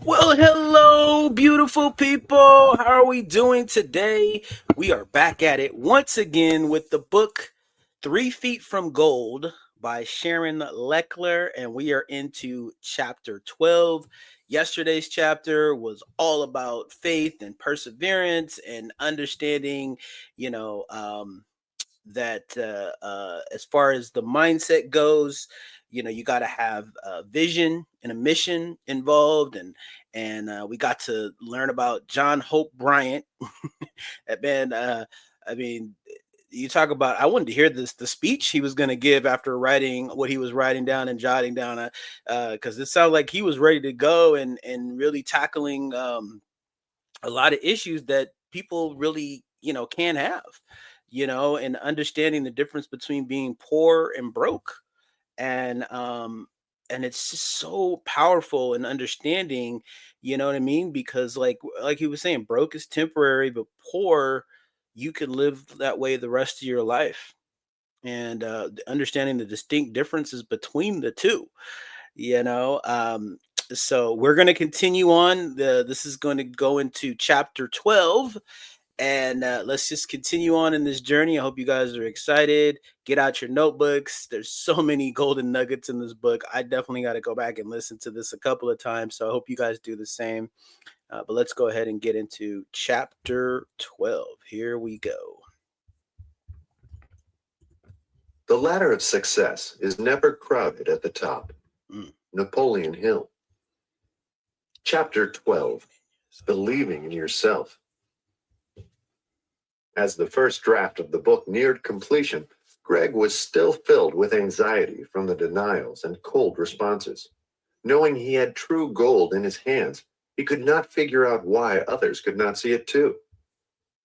Well, hello, beautiful people. How are we doing today? We are back at it once again with the book 3 Feet from Gold by Sharon Leckler, and we are into chapter 12. Yesterday's chapter was all about faith and perseverance and understanding, you know, that as far as the mindset goes, you got to have a vision and a mission involved, and we got to learn about John Hope Bryant. And man, I mean, you talk about, I wanted to hear the speech he was going to give after writing what he was writing down and jotting down, because it sounded like he was ready to go and really tackling a lot of issues that people really can have, and understanding the difference between being poor and broke. And it's just so powerful in understanding, you know what I mean, because like he was saying, broke is temporary, but poor, you can live that way the rest of your life. And understanding the distinct differences between the two, you know so we're going to continue on. This is going to go into chapter 12, and let's just continue on in this journey. I hope you guys are excited. Get out your notebooks. There's so many golden nuggets in this book. I definitely got to go back and listen to this a couple of times, so I hope you guys do the same. But let's go ahead and get into chapter 12. Here we go. The ladder of success is never crowded at the top. Mm. Napoleon Hill. Chapter 12. Believing in Yourself. As the first draft of the book neared completion, Greg was still filled with anxiety from the denials and cold responses. Knowing he had true gold in his hands, he could not figure out why others could not see it too.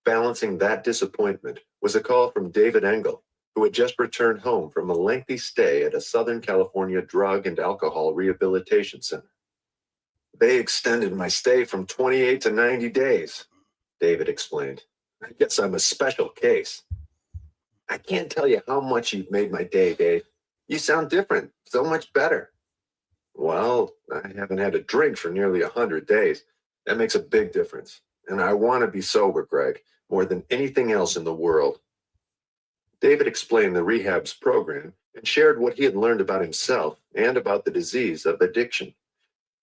Balancing that disappointment was a call from David Engel, who had just returned home from a lengthy stay at a Southern California drug and alcohol rehabilitation center. They extended my stay from 28 to 90 days, David explained. I guess I'm a special case. I can't tell you how much you've made my day, Dave. You sound different, so much better. Well, I haven't had a drink for nearly 100 days. That makes a big difference. And I want to be sober, Greg, more than anything else in the world. David explained the rehab's program and shared what he had learned about himself and about the disease of addiction.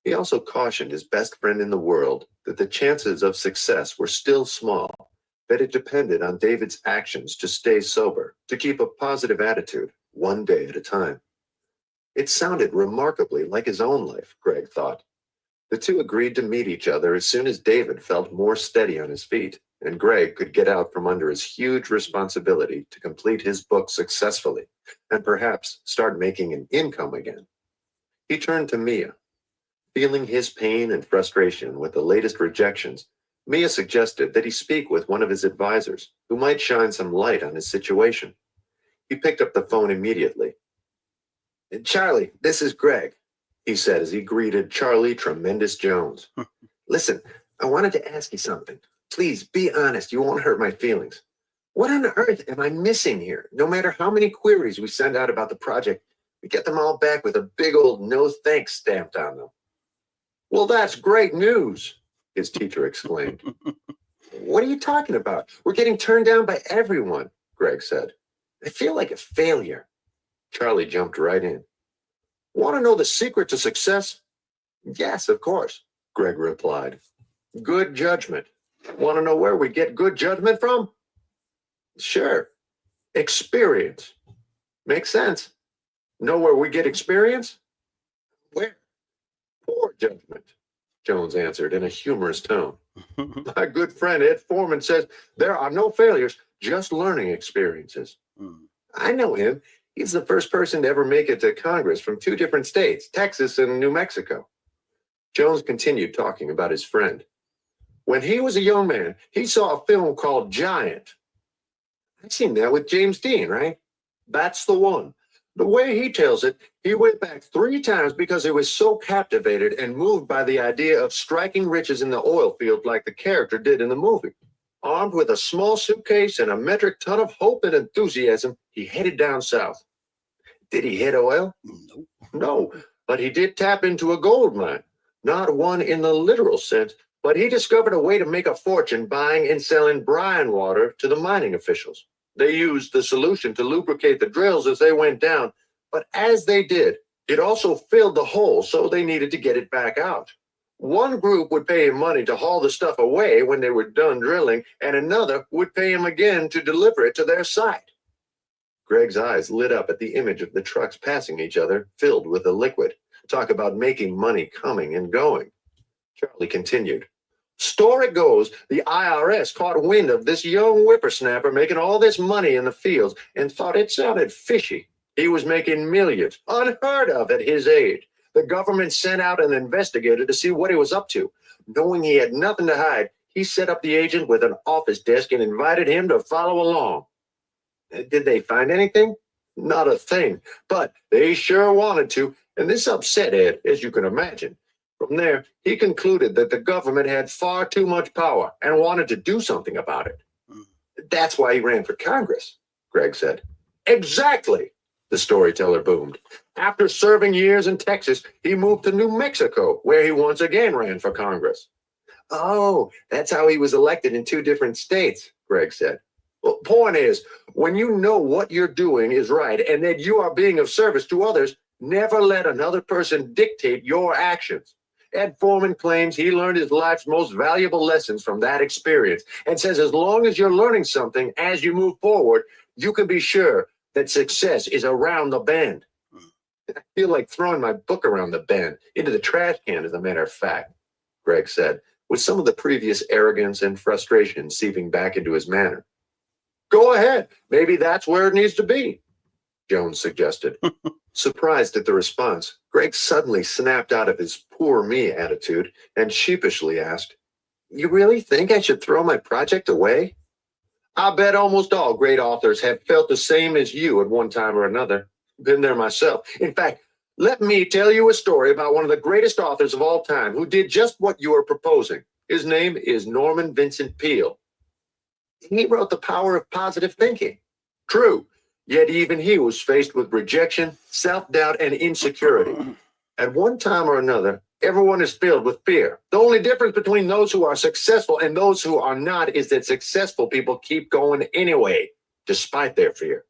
He also cautioned his best friend in the world that the chances of success were still small, that it depended on David's actions to stay sober, to keep a positive attitude, one day at a time. It sounded remarkably like his own life, Greg thought. The two agreed to meet each other as soon as David felt more steady on his feet, and Greg could get out from under his huge responsibility to complete his book successfully and perhaps start making an income again. He turned to Mia. Feeling his pain and frustration with the latest rejections, Mia suggested that he speak with one of his advisors who might shine some light on his situation. He picked up the phone immediately. Charlie, this is Greg, he said as he greeted Charlie Tremendous Jones. Listen, I wanted to ask you something. Please be honest. You won't hurt my feelings. What on earth am I missing here? No matter how many queries we send out about the project, we get them all back with a big old no thanks stamped on them. Well, that's great news, his teacher exclaimed. What are you talking about? We're getting turned down by everyone, Greg said. I feel like a failure. Charlie jumped right in. Want to know the secret to success? Yes, of course, Greg replied. Good judgment. Want to know where we get good judgment from? Sure. Experience. Makes sense. Know where we get experience? Where? Poor judgment, Jones answered in a humorous tone. My good friend Ed Foreman says there are no failures, just learning experiences. I know him. He's the first person to ever make it to Congress from two different states, Texas and New Mexico. Jones continued talking about his friend. When he was a young man, he saw a film called Giant. I've seen that with James Dean, right? That's the one. The way he tells it, he went back 3 times because he was so captivated and moved by the idea of striking riches in the oil field like the character did in the movie. Armed with a small suitcase and a metric ton of hope and enthusiasm, he headed down south. Did he hit oil? No, but he did tap into a gold mine. Not one in the literal sense, but he discovered a way to make a fortune buying and selling brine water to the mining officials. They used the solution to lubricate the drills as they went down, but as they did, it also filled the hole, so they needed to get it back out. One group would pay him money to haul the stuff away when they were done drilling, and another would pay him again to deliver it to their site. Greg's eyes lit up at the image of the trucks passing each other, filled with the liquid. Talk about making money coming and going. Charlie continued. Story goes, the IRS caught wind of this young whippersnapper making all this money in the fields and thought it sounded fishy. He was making millions, unheard of at his age. The government sent out an investigator to see what he was up to. Knowing he had nothing to hide, he set up the agent with an office desk and invited him to follow along. Did they find anything? Not a thing, but they sure wanted to, and this upset Ed, as you can imagine. From there, he concluded that the government had far too much power and wanted to do something about it. That's why he ran for Congress, Greg said. Exactly, the storyteller boomed. After serving years in Texas, he moved to New Mexico, where he once again ran for Congress. Oh, that's how he was elected in 2 different states, Greg said. Well, point is, when you know what you're doing is right and that you are being of service to others, never let another person dictate your actions. Ed Foreman claims he learned his life's most valuable lessons from that experience and says as long as you're learning something as you move forward, you can be sure that success is around the bend. I feel like throwing my book around the bend, into the trash can, as a matter of fact, Greg said, with some of the previous arrogance and frustration seeping back into his manner. Go ahead. Maybe that's where it needs to be, Jones suggested. Surprised at the response, Greg suddenly snapped out of his poor me attitude and sheepishly asked, You really think I should throw my project away? I bet almost all great authors have felt the same as you at one time or another. Been there myself. In fact, let me tell you a story about one of the greatest authors of all time who did just what you are proposing. His name is Norman Vincent Peale. He wrote The Power of Positive Thinking. True. Yet even he was faced with rejection, self-doubt, and insecurity. At one time or another, everyone is filled with fear. The only difference between those who are successful and those who are not is that successful people keep going anyway, despite their fear.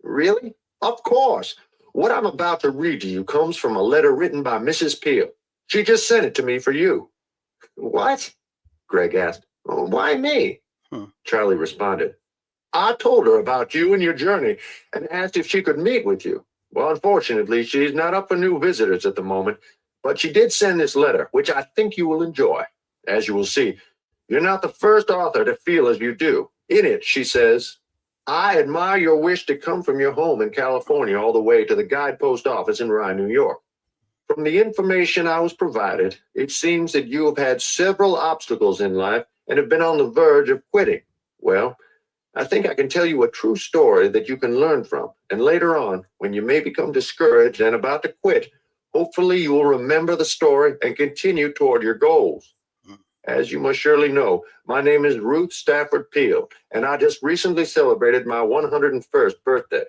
Really? Of course. What I'm about to read to you comes from a letter written by Mrs. Peale. She just sent it to me for you. What? Greg asked. Oh, why me? Charlie responded. I told her about you and your journey and asked if she could meet with you. Well, unfortunately, she's not up for new visitors at the moment, but she did send this letter, which I think you will enjoy. As you will see, you're not the first author to feel as you do. In it, she says, I admire your wish to come from your home in California all the way to the Guidepost office in Rye, New York. From the information I was provided, it seems that you have had several obstacles in life and have been on the verge of quitting. Well, I think I can tell you a true story that you can learn from. And later on, when you may become discouraged and about to quit, hopefully you will remember the story and continue toward your goals. As you must surely know, my name is Ruth Stafford Peale, and I just recently celebrated my 101st birthday.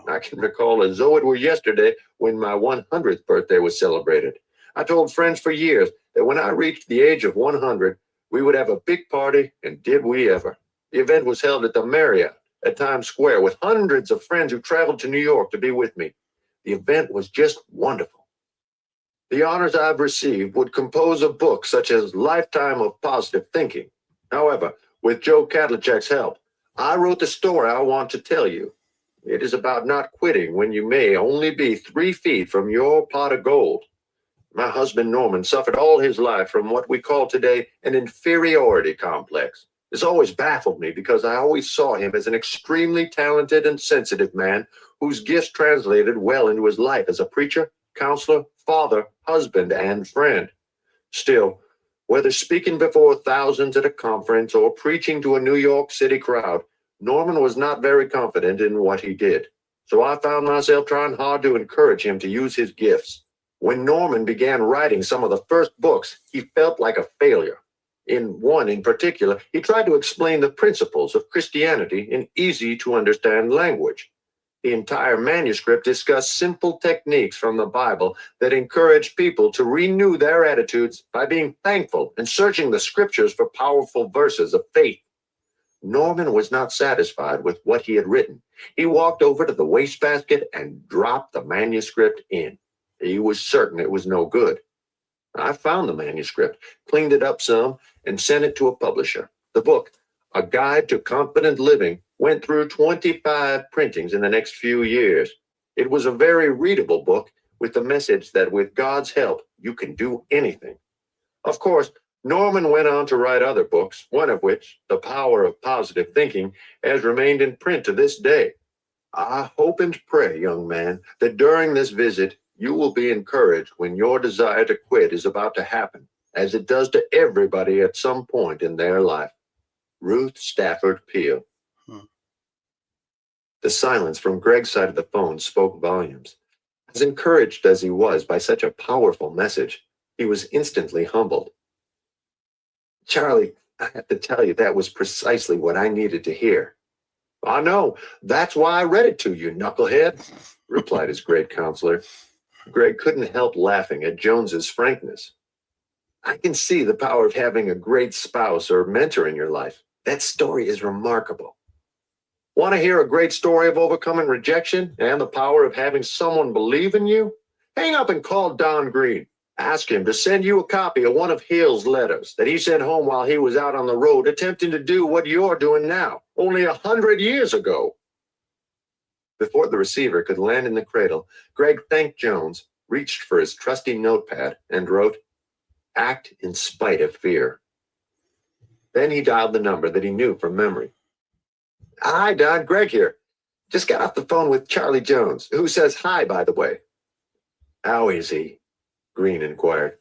I can recall as though it were yesterday when my 100th birthday was celebrated. I told friends for years that when I reached the age of 100, we would have a big party, and did we ever. The event was held at the Marriott at Times Square with hundreds of friends who traveled to New York to be with me. The event was just wonderful. The honors I've received would compose a book such as Lifetime of Positive Thinking. However, with Joe Kadlachek's help, I wrote the story I want to tell you. It is about not quitting when you may only be 3 feet from your pot of gold. My husband Norman suffered all his life from what we call today an inferiority complex. This always baffled me because I always saw him as an extremely talented and sensitive man whose gifts translated well into his life as a preacher, counselor, father, husband, and friend. Still, whether speaking before thousands at a conference or preaching to a New York City crowd, Norman was not very confident in what he did. So I found myself trying hard to encourage him to use his gifts. When Norman began writing some of the first books, he felt like a failure. In one in particular, he tried to explain the principles of Christianity in easy-to-understand language. The entire manuscript discussed simple techniques from the Bible that encouraged people to renew their attitudes by being thankful and searching the scriptures for powerful verses of faith. Norman was not satisfied with what he had written. He walked over to the wastebasket and dropped the manuscript in. He was certain it was no good. I found the manuscript, cleaned it up some, and sent it to a publisher. The book, A Guide to Confident Living, went through 25 printings in the next few years. It was a very readable book with the message that with God's help, you can do anything. Of course, Norman went on to write other books, one of which, The Power of Positive Thinking, has remained in print to this day. I hope and pray, young man, that during this visit, you will be encouraged when your desire to quit is about to happen, as it does to everybody at some point in their life. Ruth Stafford Peel. The silence from Greg's side of the phone spoke volumes. As encouraged as he was by such a powerful message, he was instantly humbled. Charlie, I have to tell you, that was precisely what I needed to hear. I know. That's why I read it to you, knucklehead, replied his great counselor. Greg couldn't help laughing at Jones's frankness. I can see the power of having a great spouse or mentor in your life. That story is remarkable. Want to hear a great story of overcoming rejection and the power of having someone believe in you? Hang up and call Don Green. Ask him to send you a copy of one of Hill's letters that he sent home while he was out on the road attempting to do what you're doing now, only 100 years ago. Before the receiver could land in the cradle, Greg thanked Jones, reached for his trusty notepad, and wrote, "Act in spite of fear." Then he dialed the number that he knew from memory. Hi, Don, Greg here. Just got off the phone with Charlie Jones, who says hi, by the way. How is he? Green inquired.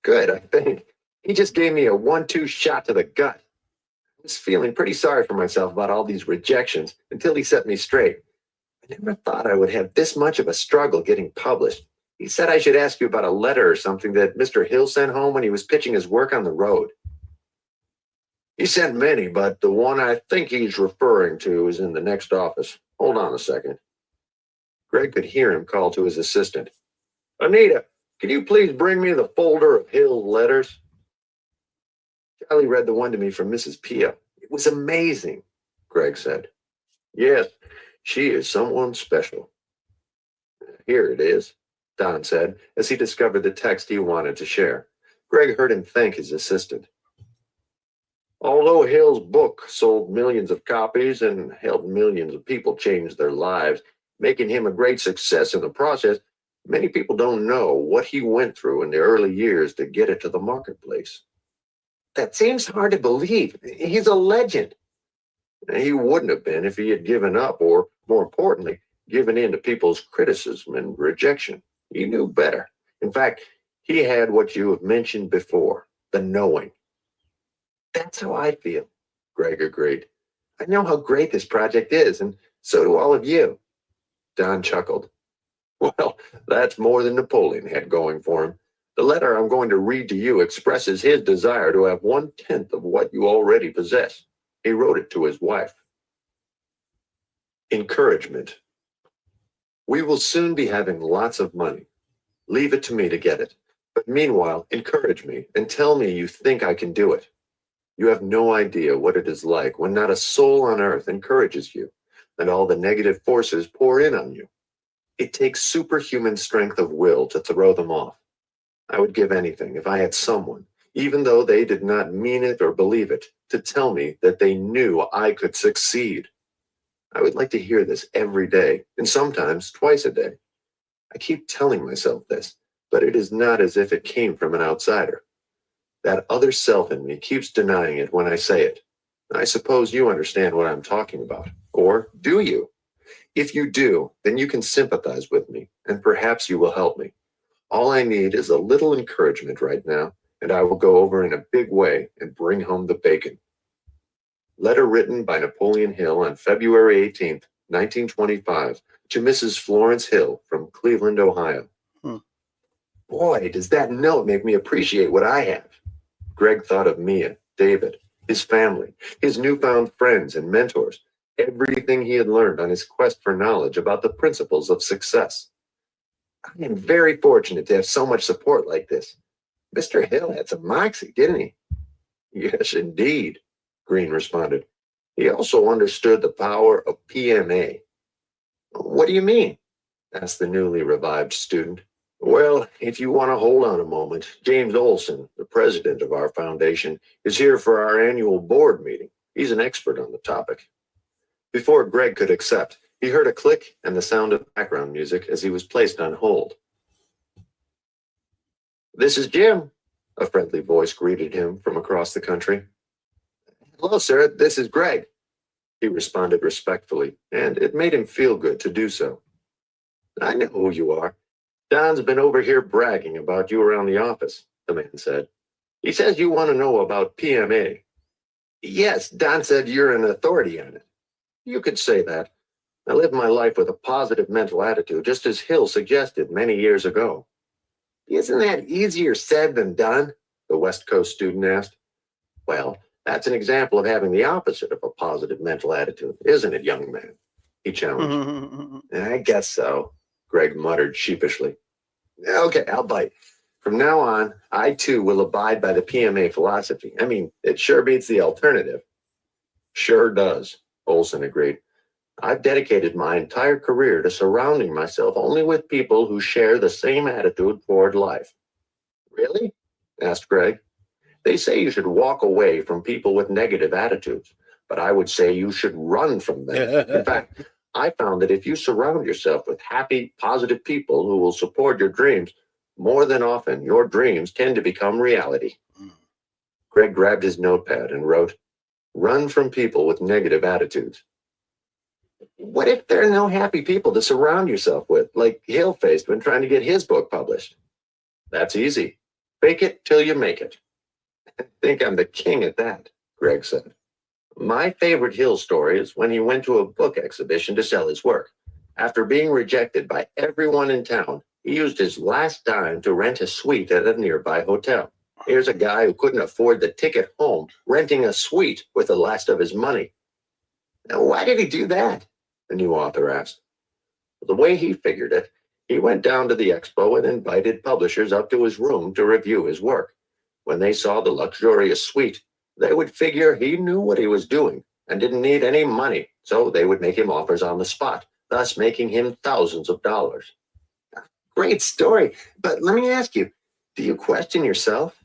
Good, I think. He just gave me a 1-2 shot to the gut. I was feeling pretty sorry for myself about all these rejections until he set me straight. I never thought I would have this much of a struggle getting published. He said I should ask you about a letter or something that Mr. Hill sent home when he was pitching his work on the road. He sent many, but the one I think he's referring to is in the next office. Hold on a second. Greg could hear him call to his assistant. Anita, can you please bring me the folder of Hill's letters? Charlie read the one to me from Mrs. Pia. It was amazing, Greg said. Yes, she is someone special. Here it is, Don said, as he discovered the text he wanted to share. Greg heard him thank his assistant. Although Hill's book sold millions of copies and helped millions of people change their lives, making him a great success in the process, many people don't know what he went through in the early years to get it to the marketplace. That seems hard to believe. He's a legend. He wouldn't have been if he had given up or, more importantly, given in to people's criticism and rejection. He knew better. In fact, he had what you have mentioned before, the knowing. That's how I feel, Greg agreed. I know how great this project is, and so do all of you. Don chuckled. Well, that's more than Napoleon had going for him. The letter I'm going to read to you expresses his desire to have 1/10 of what you already possess. He wrote it to his wife. Encouragement. We will soon be having lots of money. Leave it to me to get it. But meanwhile, encourage me and tell me you think I can do it. You have no idea what it is like when not a soul on earth encourages you and all the negative forces pour in on you. It takes superhuman strength of will to throw them off. I would give anything if I had someone, even though they did not mean it or believe it, to tell me that they knew I could succeed. I would like to hear this every day, and sometimes twice a day. I keep telling myself this, but it is not as if it came from an outsider. That other self in me keeps denying it when I say it. I suppose you understand what I'm talking about. Or do you? If you do, then you can sympathize with me, and perhaps you will help me. All I need is a little encouragement right now, and I will go over in a big way and bring home the bacon. Letter written by Napoleon Hill on February 18th, 1925, to Mrs. Florence Hill from Cleveland, Ohio. Boy, does that note make me appreciate what I have. Greg thought of Mia, David, his family, his newfound friends and mentors, everything he had learned on his quest for knowledge about the principles of success. I am very fortunate to have so much support like this. Mr. Hill had some moxie, didn't he? Yes, indeed, Green responded. He also understood the power of PMA. What do you mean? Asked the newly revived student. Well, if you want to hold on a moment, James Olson, the president of our foundation, is here for our annual board meeting. He's an expert on the topic. Before Greg could accept, he heard a click and the sound of background music as he was placed on hold. This is Jim, a friendly voice greeted him from across the country. Hello, sir, this is Greg, he responded respectfully, and it made him feel good to do so. I know who you are. Don's been over here bragging about you around the office, the man said. He says you want to know about PMA. Yes, Don said you're an authority on it. You could say that. I live my life with a positive mental attitude, just as Hill suggested many years ago. Isn't that easier said than done? The West Coast student asked. Well, that's an example of having the opposite of a positive mental attitude, isn't it, young man? He challenged. I guess so, Greg muttered sheepishly. Okay, I'll bite. From now on, I too will abide by the PMA philosophy. I mean, it sure beats the alternative. Sure does, Olson agreed. I've dedicated my entire career to surrounding myself only with people who share the same attitude toward life. Really? Asked Greg. They say you should walk away from people with negative attitudes, but I would say you should run from them. In fact, I found that if you surround yourself with happy, positive people who will support your dreams, more than often your dreams tend to become reality. Greg grabbed his notepad and wrote, Run from people with negative attitudes. What if there are no happy people to surround yourself with, like Hill faced when trying to get his book published? That's easy. Fake it till you make it. I think I'm the king at that, Greg said. My favorite Hill story is when he went to a book exhibition to sell his work. After being rejected by everyone in town, he used his last dime to rent a suite at a nearby hotel. Here's a guy who couldn't afford the ticket home, renting a suite with the last of his money. Now, why did he do that? The new author asked. The way he figured it, he went down to the expo and invited publishers up to his room to review his work. When they saw the luxurious suite, they would figure he knew what he was doing and didn't need any money, so they would make him offers on the spot, thus making him thousands of dollars. Great story, but let me ask you, do you question yourself?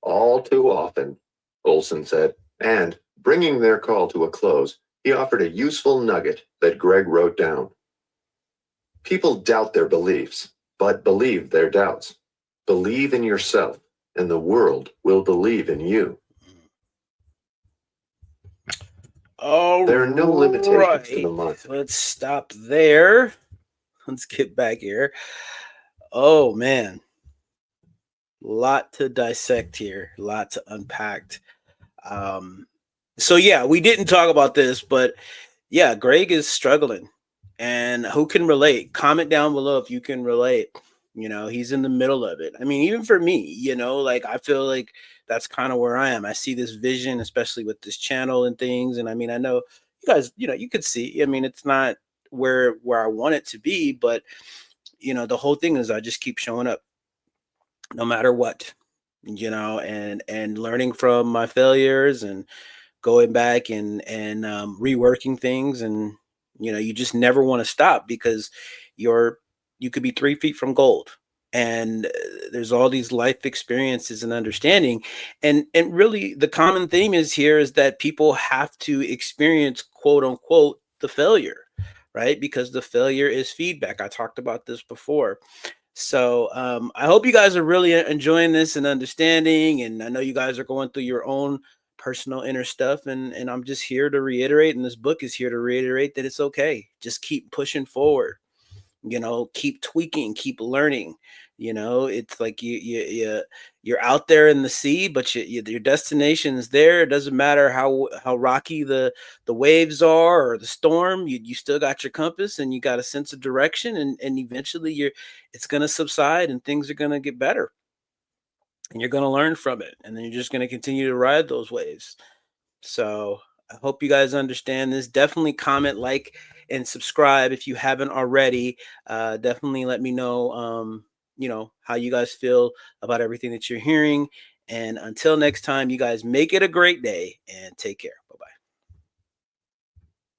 All too often, Olson said, and, bringing their call to a close, he offered a useful nugget that Greg wrote down. People doubt their beliefs, but believe their doubts. Believe in yourself, and the world will believe in you. There are no limitations to the mind. Let's stop there. Let's get back here. Oh, man. Lot to dissect here. Lot to unpack. So, yeah, we didn't talk about this, but, yeah, Greg is struggling. And who can relate? Comment down below if you can relate. You know, he's in the middle of it. I mean, even for me, you know, like I feel like that's kind of where I am. I see this vision, especially with this channel and things. And I mean, I know you guys, you know, you could see, I mean, it's not where I want it to be, but you know, the whole thing is I just keep showing up no matter what, you know, and learning from my failures and going back and reworking things. And you know, you just never want to stop because you could be 3 feet from gold. And there's all these life experiences and understanding, and really the common theme is here is that people have to experience, quote unquote, the failure, right? Because the failure is feedback. I talked about this before. So I hope you guys are really enjoying this and understanding. And I know you guys are going through your own personal inner stuff. And I'm just here to reiterate, and this book is here to reiterate that it's okay. Just keep pushing forward. You know, keep tweaking, keep learning. You know, it's like you're out there in the sea, but your destination is there. It doesn't matter how rocky the waves are or the storm. You still got your compass and you got a sense of direction, and eventually it's going to subside and things are going to get better, and you're going to learn from it, and then you're just going to continue to ride those waves. So I hope you guys understand this. Definitely comment, like, and subscribe if you haven't already. Definitely let me know, how you guys feel about everything that you're hearing. And until next time, you guys make it a great day and take care. Bye bye.